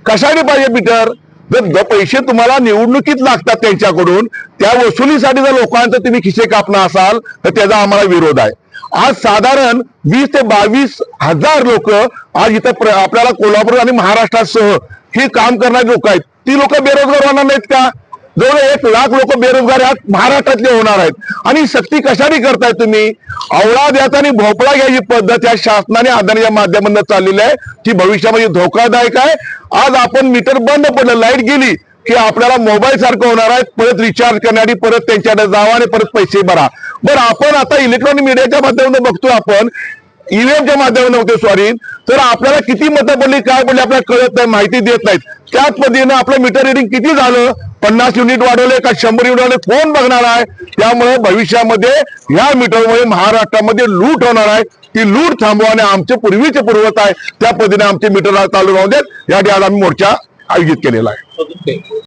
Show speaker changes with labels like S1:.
S1: कशाने पाहिजे मीटर? जर पैसे तुम्हाला निवडणुकीत लागतात त्यांच्याकडून, त्या वसुलीसाठी जर लोकांचं तुम्ही खिसे कापणार असाल तर त्याचा आम्हाला विरोध आहे। आज साधारण 20 ते 22 हजार लोक आज इथं आपल्याला कोल्हापूर आणि महाराष्ट्रासह हे काम करणारे लोक आहेत। ती लोक बेरोजगार होणार नाहीत का? जवळ 1 लाख लोक बेरोजगार आज महाराष्ट्रातले होणार आहेत। आणि सक्ती कशाने करताय तुम्ही? आवळा द्यायचा आणि भोपळा घ्यायची पद्धत या शासनाने आधाराच्या माध्यमातून चाललेली आहे, ती भविष्यामध्ये धोकादायक आहे। आज आपण मीटर बंद पडलं, लाईट गेली की आपल्याला मोबाईल सारखं होणार आहे, परत रिचार्ज करण्यासाठी परत त्यांच्याकडे जावा आणि परत पैसे भरा। बरं, आपण आता इलेक्ट्रॉनिक मीडियाच्या माध्यमातून बघतोय, आपण ईव्हीएमच्या माध्यमातून होते सॉरी, तर आपल्याला किती मतं पडली काय पडली आपल्याला कळत नाही, माहिती देत नाहीत। त्याच पद्धतीने आपलं मीटर रिडिंग किती झालं, 50 युनिट वाढवले का 100 युनिट वाढवले, कोण बघणार आहे? त्यामुळे भविष्यामध्ये या मीटरमुळे महाराष्ट्रामध्ये लूट होणार आहे। ती लूट थांबवा आणि आमचे पूर्वीचे पूर्वत आहे त्या पद्धतीने आमचे मीटर चालू राहू देत, यासाठी आज आम्ही मोर्चा आयोजित केलेला आहे।